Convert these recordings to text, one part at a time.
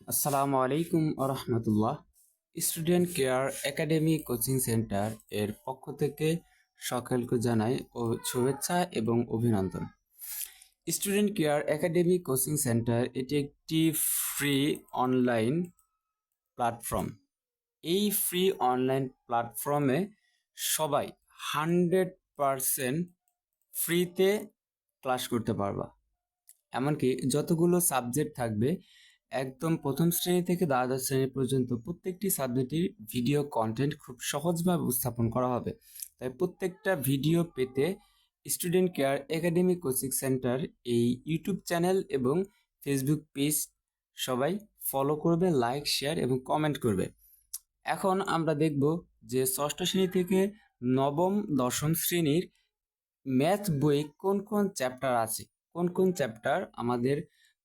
আসসালামু আলাইকুম রহমতুল্লাহ। Student care academy coaching centre এর পক্ষ থেকে সকলকে জানাই ও শুভেচ্ছা এবং অভিনন্দন। Student care academy coaching centre এটি একটি ফ্রি অনলাইন প্ল্যাটফর্ম। এই ফ্রি অনলাইন প্ল্যাটফর্মে সবাই 100% ফ্রিতে ক্লাস করতে পারবা। এমনকি যতগুলো সাবজেক্ট থাকবে একদম প্রথম শ্রেণী থেকে দ্বাদশ শ্রেণী পর্যন্ত প্রত্যেকটি সাবজেক্টের ভিডিও কন্টেন্ট খুব সহজভাবে উপস্থাপন করা হবে। তাই প্রত্যেকটা ভিডিও পেতে student care academy coaching centre এই ইউটিউব চ্যানেল এবং ফেসবুক পেজ সবাই ফলো করবে, লাইক, শেয়ার এবং কমেন্ট করবে। এখন আমরা দেখব যে ষষ্ঠ শ্রেণী থেকে নবম দশম শ্রেণীর ম্যাথ বই কোন কোন চ্যাপ্টার আছে, কোন কোন চ্যাপ্টার আমাদের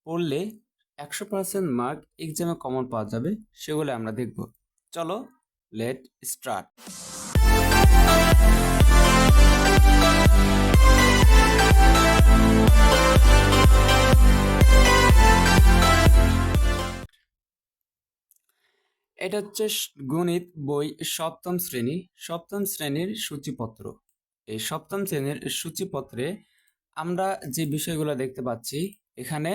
পড়লে 100% মার্ক এক্সামে কমন পাওয়া যাবে, সেগুলো আমরা দেখব। চলো লেট স্টার্ট। এটা হচ্ছে গণিত বই সপ্তম শ্রেণীর সূচিপত্র। এই সপ্তম শ্রেণীর সূচিপত্রে আমরা যে বিষয়গুলো দেখতে পাচ্ছি, এখানে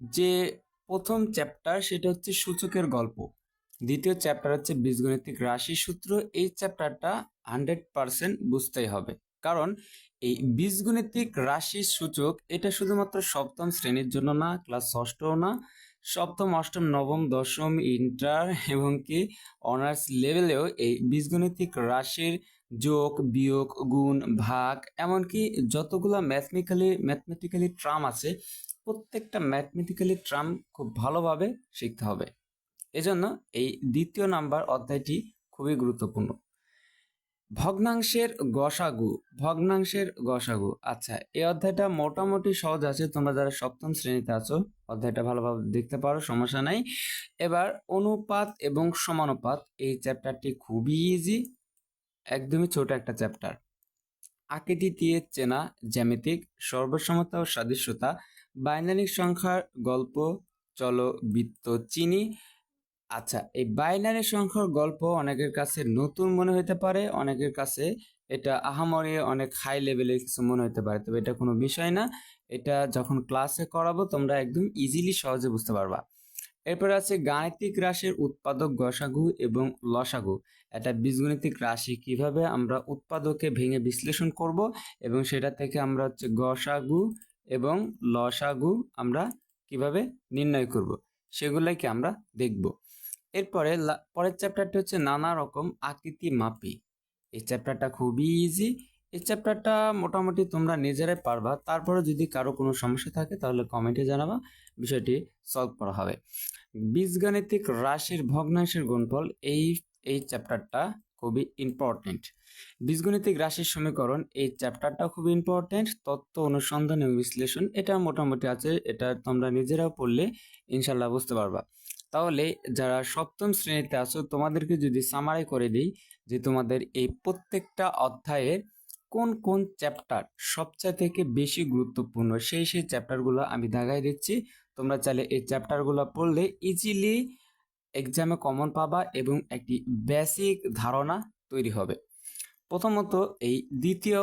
যে প্রথম চ্যাপ্টার সেটা হচ্ছে সূচকের গল্প, দ্বিতীয় চ্যাপ্টার হচ্ছে বীজগণিতিক রাশি সূত্র। এই চ্যাপ্টারটা 100% বুঝতেই হবে, কারণ এই বীজগণিতিক রাশি সূচক এটা শুধুমাত্র সপ্তম শ্রেণীর জন্য না, ক্লাস ষষ্ঠও না, সপ্তম, অষ্টম, নবম, দশম, ইন্টার এবং কি অনার্স লেভেলেও এই বীজগণিতিক রাশির যোগ, বিয়োগ, গুণ, ভাগ, এমনকি যতগুলো ম্যাথমেটিক্যালি ট্রাম আছে প্রত্যেকটা ম্যাথমেটিক্যালি ট্রাম খুব ভালোভাবে শিখতে হবে। এজন্য এই দ্বিতীয় নাম্বার অধ্যায়টি খুবই গুরুত্বপূর্ণ। ভগ্নাংশের গসাগু। আচ্ছা, এই অধ্যায়টা মোটামুটি সহজ আছে, তোমরা যারা সপ্তম শ্রেণীতে আছো অধ্যায়টা ভালোভাবে দেখতে পারো, সমস্যা নাই। এবার অনুপাত এবং সমানুপাত, এই চ্যাপ্টারটি খুবই ইজি, একদমই ছোট একটা চ্যাপ্টার। আকৃতি দিয়ে চেনা, জ্যামিতিক, সর্বসমতা ও সাদৃশ্যতা, বাইনারি সংখ্যার গল্প, চলো বৃত্ত চিনি। আচ্ছা, এই বাইনারি সংখ্যার গল্প অনেকের কাছে নতুন মনে হতে পারে, অনেকের কাছে এটা আহামরি অনেক হাই লেভেলের কিছু মনে হতে পারে, তবে এটা কোনো বিষয় না। এটা যখন ক্লাসে করাবো তোমরা একদম ইজিলি সহজে বুঝতে পারবা। এরপরে আছে গাণিতিক রাশির উৎপাদক গসাগু এবং লসাগু। এটা বীজগণিতিক রাশি, কিভাবে আমরা উৎপাদকে ভেঙে বিশ্লেষণ করব এবং সেটা থেকে আমরা হচ্ছে গসাগু এবং লসাগু আমরা কিভাবে নির্ণয় করব, সেগুলাই কি আমরা দেখব। এরপরে পরের চ্যাপ্টারটি হচ্ছে নানা রকম আকৃতি মাপি। এই চ্যাপ্টারটা খুবই ইজি, এই চ্যাপ্টারটা মোটামুটি তোমরা নিজেরাই পারবা। তারপরে যদি কারো কোনো সমস্যা থাকে তাহলে কমেন্টে জানাবা, বিষয়টি সলভ করা হবে। বীজগাণিতিক রাশির ভগ্নাংশের গুণফল, এই চ্যাপ্টারটা খুবই ইম্পর্টেন্ট। বীজগণিতিক রাশির সমীকরণ, এই চ্যাপ্টারটা খুবই ইম্পর্টেন্ট। তত্ত্ব অনুসন্ধান এবং বিশ্লেষণ, এটা মোটামুটি আছে, এটা তোমরা নিজেরাও পড়লে ইনশাল্লাহ বুঝতে পারবা। তাহলে যারা সপ্তম শ্রেণীতে আছো তোমাদেরকে যদি সামারি করে দিই যে তোমাদের এই প্রত্যেকটা অধ্যায়ের কোন কোন চ্যাপ্টার সবচেয়ে থেকে বেশি গুরুত্বপূর্ণ, সেই চ্যাপ্টারগুলো আমি দেখাই দিচ্ছি। তোমরা চাইলে এই চ্যাপ্টারগুলো পড়লে ইজিলি এক্সামে কমন পাবা এবং একটি বেসিক ধারণা তৈরি হবে। প্রথমত এই দ্বিতীয়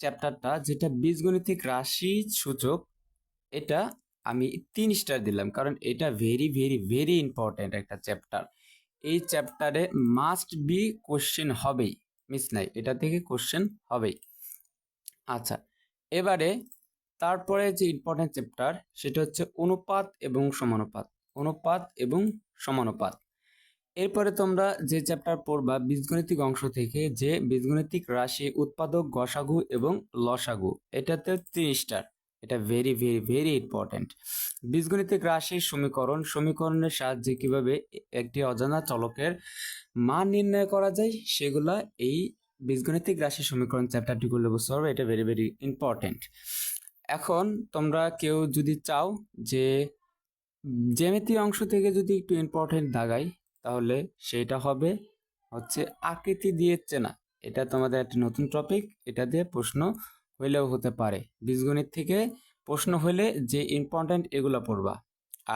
চ্যাপ্টারটা যেটা বীজগণিতিক রাশি সূচক, এটা আমি 3 স্টার দিলাম, কারণ এটা ভেরি ভেরি ভেরি ইম্পর্টেন্ট একটা চ্যাপ্টার। এই চ্যাপ্টারে মাস্ট বি কোশ্চেন হবেই, মিস নাই, এটা থেকে কোশ্চেন হবেই। আচ্ছা, এবারে তারপরে যে ইম্পর্টেন্ট চ্যাপ্টার সেটা হচ্ছে অনুপাত এবং সমানুপাত। এরপরে তোমরা যে চ্যাপ্টার পড়বা বীজগণিতিক অংশ থেকে, যে বীজগণিতিক রাশি উৎপাদক গসাগু এবং লসাগু, এটাতে 3 স্টার, এটা ভেরি ভেরি ভেরি ইম্পর্টেন্ট। বীজগণিতিক রাশির সমীকরণের সাহায্যে কিভাবে একটি অজানা চলকের মান নির্ণয় করা যায় সেগুলা এই বীজগণিতিক রাশি সমীকরণ চ্যাপ্টারটি করলে বুঝতে পারবে, এটা ভেরি ভেরি ইম্পর্টেন্ট। এখন তোমরা কেউ যদি চাও যে জ্যামিতি অংশ থেকে যদি একটু ইম্পর্টেন্ট দাগাই, তাহলে সেটা হবে হচ্ছে আকৃতি দিয়ে চেনা। এটা তোমাদের একটা নতুন টপিক, এটা দিয়ে প্রশ্ন হইলেও হতে পারে। বীজগণিত থেকে প্রশ্ন হইলে যে ইম্পর্টেন্ট এগুলো পড়বা।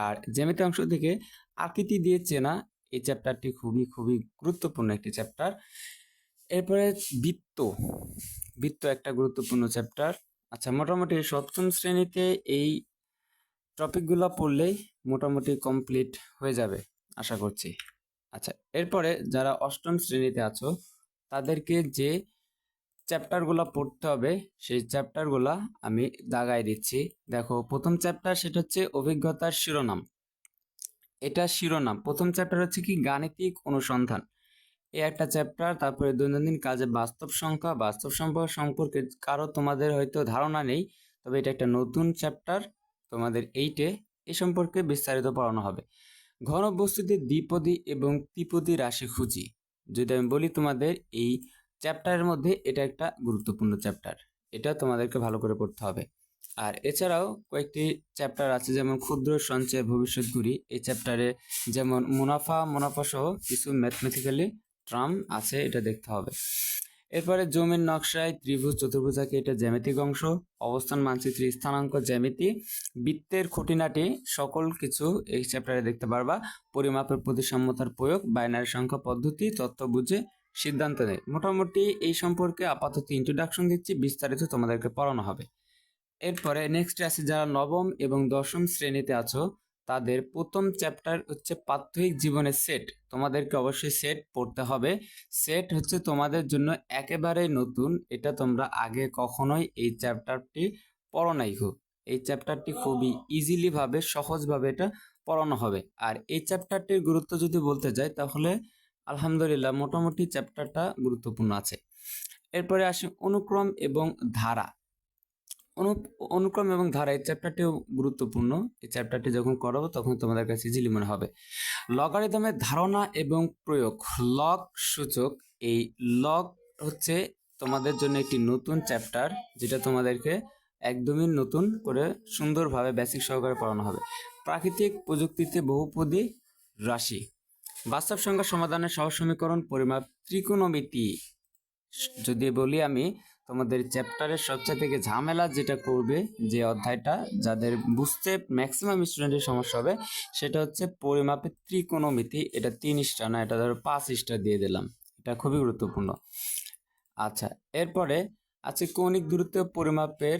আর জ্যামিতি অংশ থেকে আকৃতি দিয়ে চেনা এই চ্যাপ্টারটি খুবই খুবই গুরুত্বপূর্ণ একটি চ্যাপ্টার। এরপরে বৃত্ত, বৃত্ত একটা গুরুত্বপূর্ণ চ্যাপ্টার। আচ্ছা, মোটামুটি সপ্তম শ্রেণীতে এই টপিকগুলো পড়লেই মোটামুটি কমপ্লিট হয়ে যাবে আশা করছি। আচ্ছা, এরপরে যারা অষ্টম শ্রেণীতে আছো তাদেরকে যে চ্যাপ্টারগুলো পড়তে হবে সেই চ্যাপ্টারগুলো আমি দাগায় দিচ্ছি। দেখো, প্রথম চ্যাপ্টার সেটা হচ্ছে অভিজ্ঞতার শিরোনাম। এটা শিরোনাম। প্রথম চ্যাপ্টার হচ্ছে কি গাণিতিক অনুসন্ধান, এই একটা চ্যাপ্টার। তারপরে দৈনন্দিন কাজে বাস্তব সংখ্যা, বাস্তব সংখ্যা সম্পর্কে কারো তোমাদের হয়তো ধারণা নেই, তবে এটা একটা নতুন চ্যাপ্টার তোমাদের এইটে, এ সম্পর্কে বিস্তারিত পড়ানো হবে। ঘনবস্তুতে দ্বিপদী এবং ত্রিপদী রাশি খুঁজি। যদি আমি বলি তোমাদের এই চ্যাপ্টারের মধ্যে এটা একটা গুরুত্বপূর্ণ চ্যাপ্টার, এটা তোমাদেরকে ভালো করে পড়তে হবে। আর এছাড়াও কয়েকটি চ্যাপ্টার আছে, যেমন ক্ষুদ্র সঞ্চয় ভবিষ্যৎ গুরি। এই চ্যাপ্টারে যেমন মুনাফা সহ কিছু ম্যাথমেটিক্যালি ট্রাম আছে, এটা দেখতে হবে। এরপরে জমির নকশায় ত্রিভুজ চতুর্ভুজ আঁকে, এটা জ্যামিতিক অংশ। অবস্থান মানচিত্রে স্থানাঙ্ক জ্যামিতি, বৃত্তের খুঁটিনাটি সকল কিছু এই চ্যাপ্টারে দেখতে পারবা। পরিমাপের প্রতিসাম্যতার প্রয়োগ, বাইনারি সংখ্যা পদ্ধতি, তথ্য বুঝে সিদ্ধান্ত নেয়। মোটামুটি এই সম্পর্কে আপাতত ইন্ট্রোডাকশন দিচ্ছি, বিস্তারিত তোমাদেরকে পড়ানো হবে। এরপরে নেক্সট আছে যারা নবম এবং দশম শ্রেণীতে আছো তাদের প্রথম চ্যাপ্টার হচ্ছে প্রাত্যহিক জীবনের সেট। তোমাদেরকে অবশ্যই সেট পড়তে হবে। সেট হচ্ছে তোমাদের জন্য একেবারে নতুন, এটা তোমরা আগে কখনোই এই চ্যাপ্টারটি পড়ো নাই। এই চ্যাপ্টারটি খুবই ইজিলি ভাবে, সহজভাবে এটা পড়ানো হবে। আর এই চ্যাপ্টারটির গুরুত্ব যদি বলতে যাই তাহলে আলহামদুলিল্লাহ মোটামুটি চ্যাপ্টারটা গুরুত্বপূর্ণ আছে। এরপরে আসি অনুক্রম এবং ধারা। অনুক্রম এবং ধারা, এই চ্যাপ্টারটিও গুরুত্বপূর্ণ। এই চ্যাপ্টারটি যখন করাবো তখন তোমাদের কাছে ইজিলি মনে হবে। লগারিদমের ধারণা এবং প্রয়োগ, লগ সূচক। এই লগ হচ্ছে তোমাদের জন্য একটি নতুন চ্যাপ্টার, যেটা তোমাদেরকে একদমই নতুন করে সুন্দরভাবে বেসিক সহকারে পড়ানো হবে। প্রাকৃতিক প্রযুক্তিতে বহুপদী রাশি, বাস্তব সংখ্যা সমাধানের সহজ সমীকরণ, পরিমাপ, ত্রিকোণমিতি। যদি বলি আমি, তোমাদের চ্যাপ্টারের সবচেয়ে থেকে ঝামেলা যেটা করবে, যে অধ্যায়টা যাদের বুঝতে ম্যাক্সিমাম স্টুডেন্টের সমস্যা হবে, সেটা হচ্ছে পরিমাপের ত্রিকোণমিতি। এটা 3 স্টার না, এটা ধরো 5 স্টার দিয়ে দিলাম, এটা খুবই গুরুত্বপূর্ণ। আচ্ছা, এরপরে আছে কৌণিক দূরত্ব পরিমাপের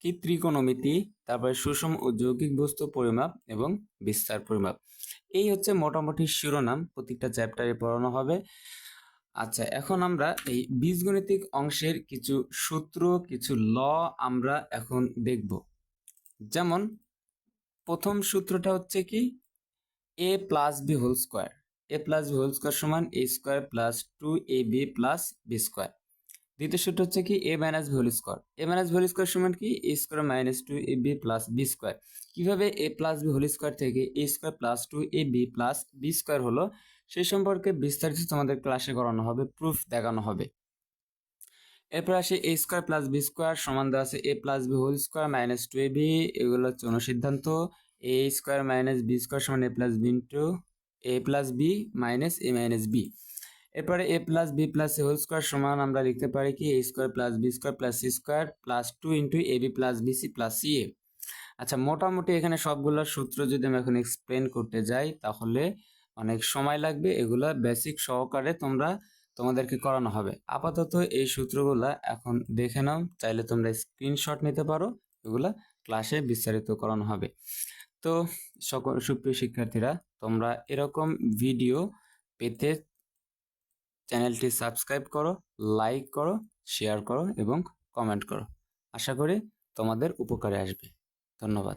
কি ত্রিকোণমিতি, তারপরে সুষম ও যৌগিক বস্তু পরিমাপ এবং বিস্তার পরিমাপ। এই হচ্ছে মোটামুটি শিরোনাম, প্রত্যেকটা চ্যাপ্টারে পড়ানো হবে। আচ্ছা, এখন আমরা এই বীজগণিতিক অংশের কিছু সূত্র, কিছু ল আমরা এখন দেখব। যেমন প্রথম সূত্রটা হচ্ছে কি a plus B whole square. A plus B whole square সমান A square plus 2ab plus B square. দ্বিতীয় সূত্র হচ্ছে কি A minus B whole square. A minus B whole square সমান কি A square minus 2ab plus B square. কিভাবে A plus B whole square থেকে A square plus 2ab plus B square হলো, সেই সম্পর্কে বিস্তারিত তোমাদের ক্লাসে করানো হবে, প্রুফ দেখানো হবে। এরপর আসে A square plus B square সমান দেওয়া আছে A plus B whole square minus 2ab, এগুলো হচ্ছে অনুসিদ্ধান্ত। A square minus B square সমান A plus B into A plus B minus A minus B. এরপরে A plus B plus A whole square সমান আমরা লিখতে পারি কি A square plus B square plus C square plus 2 into A B plus B C plus C এ। আচ্ছা, মোটামুটি এখানে সবগুলোর সূত্র যদি আমি এখন এক্সপ্লেন করতে যাই তাহলে অনেক সময় লাগবে, এগুলা বেসিক সহকারে তোমাদেরকে করানো হবে। আপাতত এই সূত্রগুলা এখন দেখে নাও, চাইলে তোমরা স্ক্রিনশট নিতে পারো, এগুলা ক্লাসে বিস্তারিত করানো হবে। তো সকল সুপ্রিয় শিক্ষার্থীরা, তোমরা এরকম ভিডিও পেতে চ্যানেলটি সাবস্ক্রাইব করো, লাইক করো, শেয়ার করো এবং কমেন্ট করো। আশা করি তোমাদের উপকারে আসবে। ধন্যবাদ।